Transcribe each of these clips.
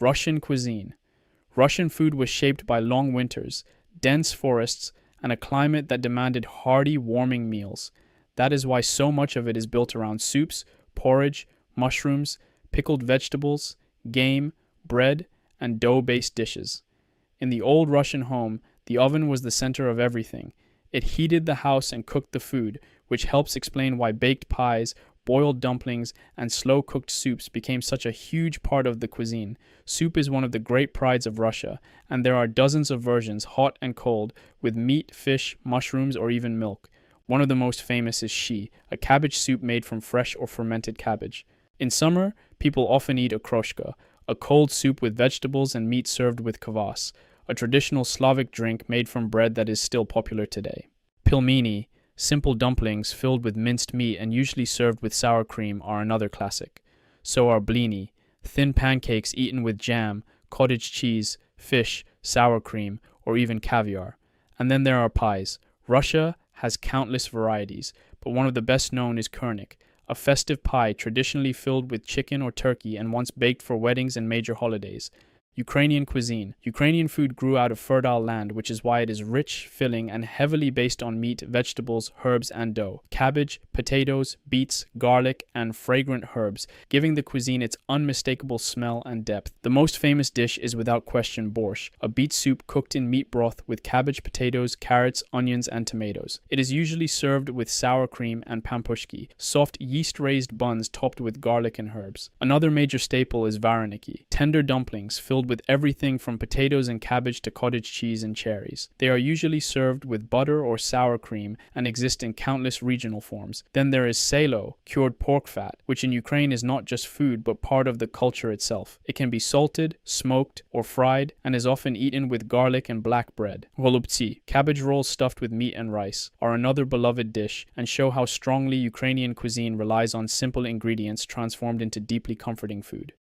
Russian cuisine. Russian food was shaped by long winters, dense forests, and a climate that demanded hearty, warming meals. That is why so much of it is built around soups, porridge, mushrooms, pickled vegetables, game, bread, and dough-based dishes. In the old Russian home, the oven was the center of everything. It heated the house and cooked the food, which helps explain why baked pies, boiled dumplings, and slow-cooked soups became such a huge part of the cuisine. Soup is one of the great prides of Russia, and there are dozens of versions, hot and cold, with meat, fish, mushrooms, or even milk. One of the most famous is shi, a cabbage soup made from fresh or fermented cabbage. In summer, people often eat okroshka, a cold soup with vegetables and meat served with kvass, a traditional Slavic drink made from bread that is still popular today. Pilmeni, simple dumplings filled with minced meat and usually served with sour cream, are another classic. So are blini, thin pancakes eaten with jam, cottage cheese, fish, sour cream, or even caviar. And then there are pies. Russia has countless varieties, but one of the best known is kurnik, a festive pie traditionally filled with chicken or turkey and once baked for weddings and major holidays. Ukrainian cuisine. Ukrainian food grew out of fertile land, which is why it is rich, filling, and heavily based on meat, vegetables, herbs, and dough. Cabbage, potatoes, beets, garlic, and fragrant herbs, giving the cuisine its unmistakable smell and depth. The most famous dish is without question borscht, a beet soup cooked in meat broth with cabbage, potatoes, carrots, onions, and tomatoes. It is usually served with sour cream and pampushki, soft yeast-raised buns topped with garlic and herbs. Another major staple is vareniki, tender dumplings filled with everything from potatoes and cabbage to cottage cheese and cherries. They are usually served with butter or sour cream and exist in countless regional forms. Then there is selo, cured pork fat, which in Ukraine is not just food but part of the culture itself. It can be salted, smoked, or fried, and is often eaten with garlic and black bread. Golubtsi, cabbage rolls stuffed with meat and rice, are another beloved dish and show how strongly Ukrainian cuisine relies on simple ingredients transformed into deeply comforting food.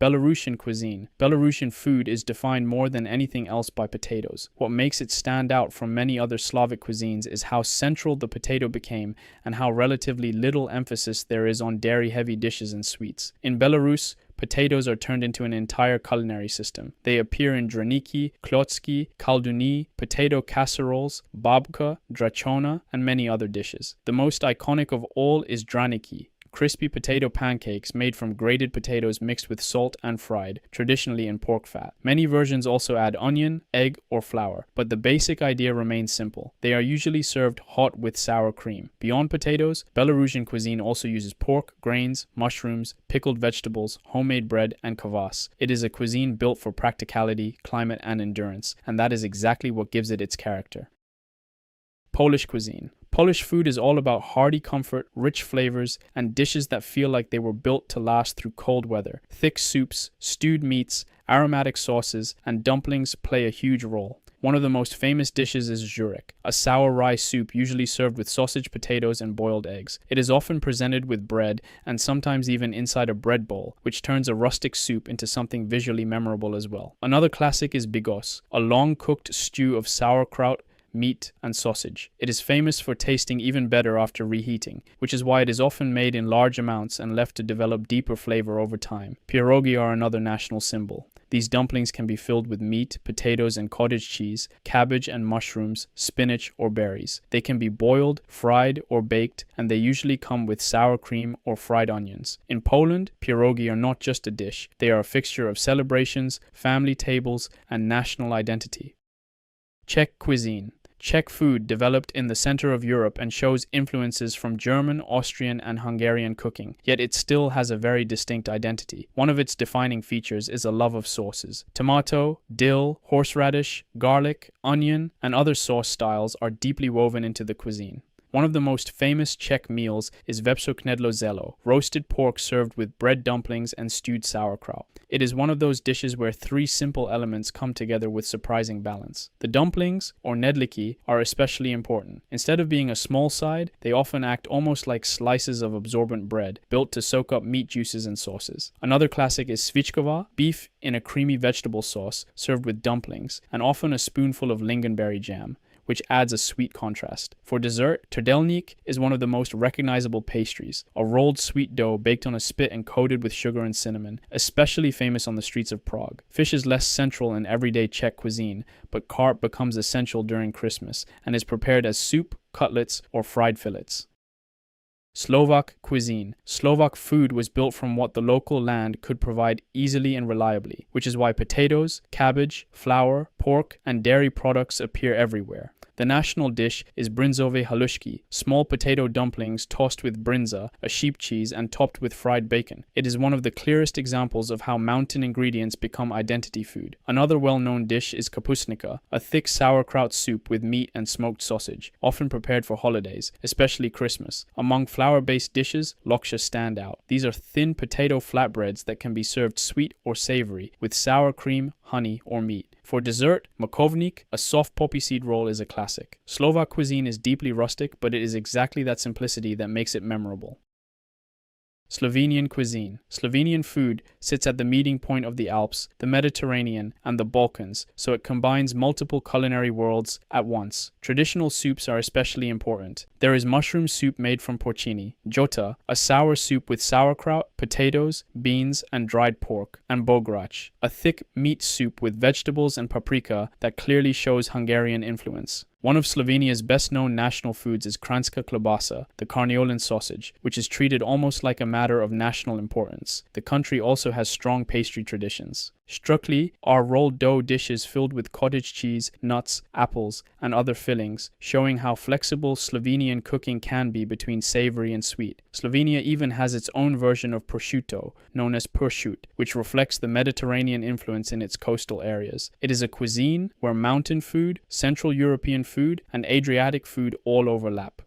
Belarusian cuisine. Belarusian food is defined more than anything else by potatoes. What makes it stand out from many other Slavic cuisines is how central the potato became and how relatively little emphasis there is on dairy-heavy dishes and sweets. In Belarus, potatoes are turned into an entire culinary system. They appear in draniki, klotski, kalduni, potato casseroles, babka, drachona, and many other dishes. The most iconic of all is draniki, crispy potato pancakes made from grated potatoes mixed with salt and fried, traditionally in pork fat. Many versions also add onion, egg, or flour, but the basic idea remains simple. They are usually served hot with sour cream. Beyond potatoes, Belarusian cuisine also uses pork, grains, mushrooms, pickled vegetables, homemade bread, and kvass. It is a cuisine built for practicality, climate, and endurance, and that is exactly what gives it its character. Polish cuisine. Polish food is all about hearty comfort, rich flavors, and dishes that feel like they were built to last through cold weather. Thick soups, stewed meats, aromatic sauces, and dumplings play a huge role. One of the most famous dishes is żurek, a sour rye soup usually served with sausage, potatoes, and boiled eggs. It is often presented with bread and sometimes even inside a bread bowl, which turns a rustic soup into something visually memorable as well. Another classic is bigos, a long-cooked stew of sauerkraut, meat, and sausage. It is famous for tasting even better after reheating, which is why it is often made in large amounts and left to develop deeper flavor over time. Pierogi are another national symbol. These dumplings can be filled with meat, potatoes, and cottage cheese, cabbage and mushrooms, spinach, or berries. They can be boiled, fried, or baked, and they usually come with sour cream or fried onions. In Poland, pierogi are not just a dish. They are a fixture of celebrations, family tables, and national identity. Czech cuisine. Czech food developed in the center of Europe and shows influences from German, Austrian, and Hungarian cooking, yet it still has a very distinct identity. One of its defining features is a love of sauces. Tomato, dill, horseradish, garlic, onion, and other sauce styles are deeply woven into the cuisine. One of the most famous Czech meals is vepřoknedlo zelo, roasted pork served with bread dumplings and stewed sauerkraut. It is one of those dishes where three simple elements come together with surprising balance. The dumplings, or nedliki, are especially important. Instead of being a small side, they often act almost like slices of absorbent bread, built to soak up meat juices and sauces. Another classic is svičkova, beef in a creamy vegetable sauce served with dumplings, and often a spoonful of lingonberry jam, which adds a sweet contrast. For dessert, trdelnik is one of the most recognizable pastries, a rolled sweet dough baked on a spit and coated with sugar and cinnamon, especially famous on the streets of Prague. Fish is less central in everyday Czech cuisine, but carp becomes essential during Christmas and is prepared as soup, cutlets, or fried fillets. Slovak cuisine. Slovak food was built from what the local land could provide easily and reliably, which is why potatoes, cabbage, flour, pork, and dairy products appear everywhere. The national dish is brinzové halušky, small potato dumplings tossed with brinza, a sheep cheese, and topped with fried bacon. It is one of the clearest examples of how mountain ingredients become identity food. Another well-known dish is kapusnica, a thick sauerkraut soup with meat and smoked sausage, often prepared for holidays, especially Christmas. Among flour-based dishes, loksha stand out. These are thin potato flatbreads that can be served sweet or savory, with sour cream, honey, or meat. For dessert, makovnik, a soft poppy seed roll, is a classic. Slovak cuisine is deeply rustic, but it is exactly that simplicity that makes it memorable. Slovenian cuisine. Slovenian food sits at the meeting point of the Alps, the Mediterranean, and the Balkans, so it combines multiple culinary worlds at once. Traditional soups are especially important. There is mushroom soup made from porcini, jota, a sour soup with sauerkraut, potatoes, beans, and dried pork, and bograc, a thick meat soup with vegetables and paprika that clearly shows Hungarian influence. One of Slovenia's best-known national foods is kranjska klobasa, the Carniolan sausage, which is treated almost like a matter of national importance. The country also has strong pastry traditions. Strukli are rolled dough dishes filled with cottage cheese, nuts, apples, and other fillings, showing how flexible Slovenian cooking can be between savory and sweet. Slovenia even has its own version of prosciutto, known as pršut, which reflects the Mediterranean influence in its coastal areas. It is a cuisine where mountain food, Central European food, and Adriatic food all overlap.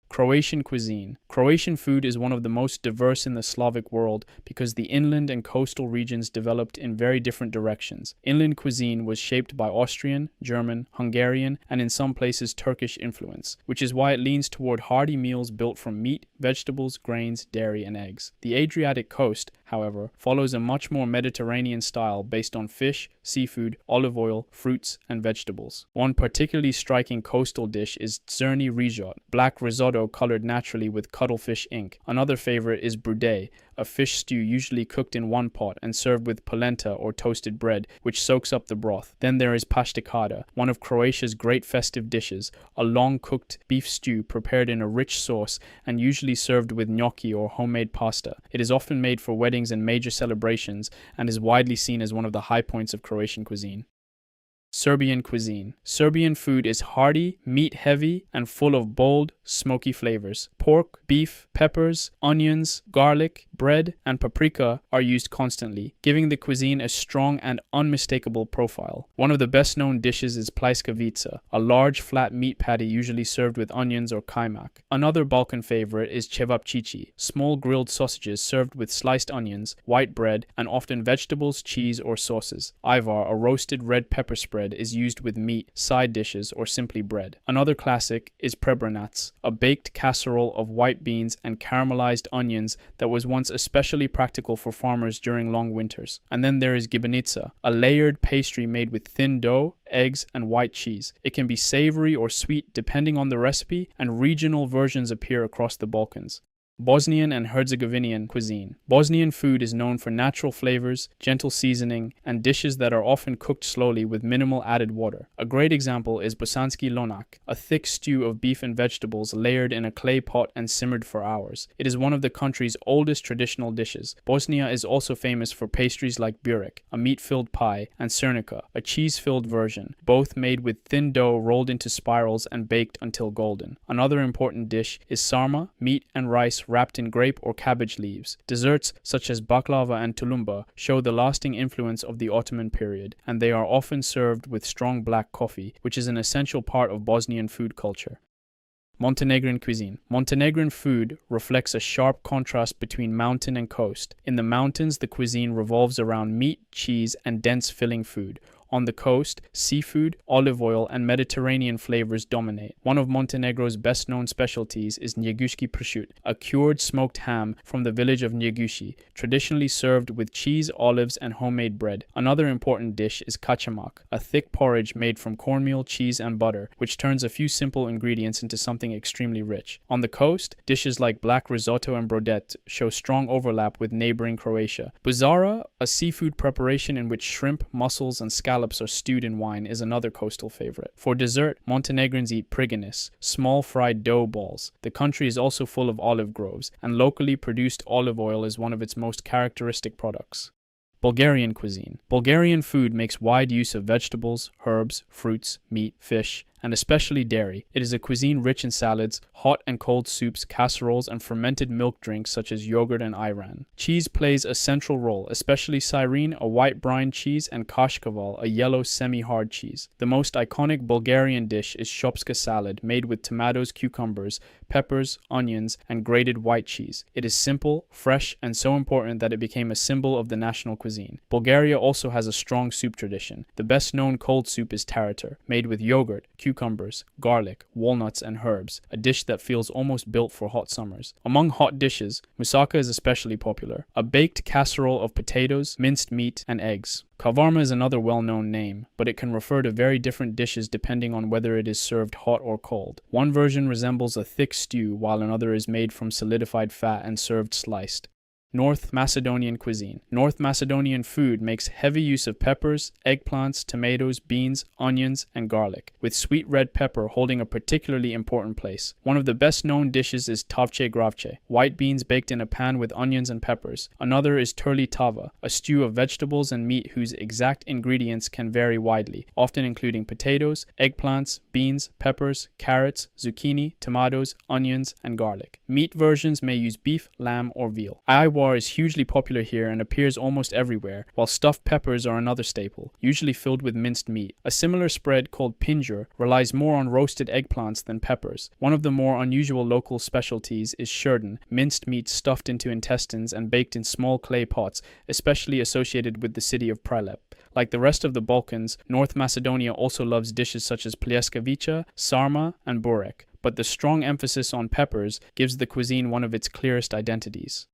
Croatian cuisine. Croatian food is one of the most diverse in the Slavic world because the inland and coastal regions developed in very different directions. Inland cuisine was shaped by Austrian, German, Hungarian, and in some places Turkish influence, which is why it leans toward hearty meals built from meat, vegetables, grains, dairy, and eggs. The Adriatic coast, however, follows a much more Mediterranean style based on fish, seafood, olive oil, fruits, and vegetables. One particularly striking coastal dish is zrni rizot, black risotto colored naturally with cuttlefish ink. Another favorite is brudet, a fish stew usually cooked in one pot and served with polenta or toasted bread, which soaks up the broth. Then there is paštikada, one of Croatia's great festive dishes, a long-cooked beef stew prepared in a rich sauce and usually served with gnocchi or homemade pasta. It is often made for weddings and major celebrations and is widely seen as one of the high points of Croatian cuisine. Serbian cuisine. Serbian food is hearty, meat-heavy, and full of bold, smoky flavors. Pork, beef, peppers, onions, garlic, bread, and paprika are used constantly, giving the cuisine a strong and unmistakable profile. One of the best-known dishes is pljeskavica, a large flat meat patty usually served with onions or kajmak. Another Balkan favorite is cevapcici, small grilled sausages served with sliced onions, white bread, and often vegetables, cheese, or sauces. Ivar, a roasted red pepper spread, is used with meat, side dishes, or simply bread. Another classic is prebranac, a baked casserole of white beans and caramelized onions that was once especially practical for farmers during long winters. And then there is gibanica, a layered pastry made with thin dough, eggs, and white cheese. It can be savory or sweet depending on the recipe, and regional versions appear across the Balkans. Bosnian and Herzegovinian cuisine. Bosnian food is known for natural flavors, gentle seasoning, and dishes that are often cooked slowly with minimal added water. A great example is bosanski lonak, a thick stew of beef and vegetables layered in a clay pot and simmered for hours. It is one of the country's oldest traditional dishes. Bosnia is also famous for pastries like burek, a meat-filled pie, and srnica, a cheese-filled version, both made with thin dough rolled into spirals and baked until golden. Another important dish is sarma, meat and rice wrapped in grape or cabbage leaves. Desserts such as baklava and tulumba show the lasting influence of the Ottoman period, and they are often served with strong black coffee, which is an essential part of Bosnian food culture. Montenegrin cuisine. Montenegrin food reflects a sharp contrast between mountain and coast. In the mountains, the cuisine revolves around meat, cheese, and dense filling food, On the coast, seafood, olive oil, and Mediterranean flavors dominate. One of Montenegro's best-known specialties is Njeguški prosciutto, a cured smoked ham from the village of Njeguši, traditionally served with cheese, olives, and homemade bread. Another important dish is kačamak, a thick porridge made from cornmeal, cheese, and butter, which turns a few simple ingredients into something extremely rich. On the coast, dishes like black risotto and brodette show strong overlap with neighboring Croatia. Buzara, a seafood preparation in which shrimp, mussels, and scallops are stewed in wine, is another coastal favorite. For dessert, Montenegrins eat priganis, small fried dough balls. The country is also full of olive groves, and locally produced olive oil is one of its most characteristic products. Bulgarian cuisine. Bulgarian food makes wide use of vegetables, herbs, fruits, meat, fish, and especially dairy. It is a cuisine rich in salads, hot and cold soups, casseroles, and fermented milk drinks such as yogurt and ayran. Cheese plays a central role, especially sirene, a white brine cheese, and kashkaval, a yellow semi-hard cheese. The most iconic Bulgarian dish is shopska salad, made with tomatoes, cucumbers, peppers, onions, and grated white cheese. It is simple, fresh, and so important that it became a symbol of the national cuisine. Bulgaria also has a strong soup tradition. The best-known cold soup is tarator, made with yogurt, cucumbers, garlic, walnuts, and herbs, a dish that feels almost built for hot summers. Among hot dishes, moussaka is especially popular, a baked casserole of potatoes, minced meat, and eggs. Kavarma is another well-known name, but it can refer to very different dishes depending on whether it is served hot or cold. One version resembles a thick stew, while another is made from solidified fat and served sliced. North Macedonian cuisine. North Macedonian food makes heavy use of peppers, eggplants, tomatoes, beans, onions, and garlic, with sweet red pepper holding a particularly important place. One of the best-known dishes is tavče gravče, white beans baked in a pan with onions and peppers. Another is turli tava, a stew of vegetables and meat whose exact ingredients can vary widely, often including potatoes, eggplants, beans, peppers, carrots, zucchini, tomatoes, onions, and garlic. Meat versions may use beef, lamb, or veal. Is hugely popular here and appears almost everywhere, while stuffed peppers are another staple, usually filled with minced meat. A similar spread called pinjur relies more on roasted eggplants than peppers. One of the more unusual local specialties is shirden, minced meat stuffed into intestines and baked in small clay pots, especially associated with the city of Prilep. Like the rest of the Balkans, North Macedonia also loves dishes such as pljeskavica, sarma, and burek, but the strong emphasis on peppers gives the cuisine one of its clearest identities.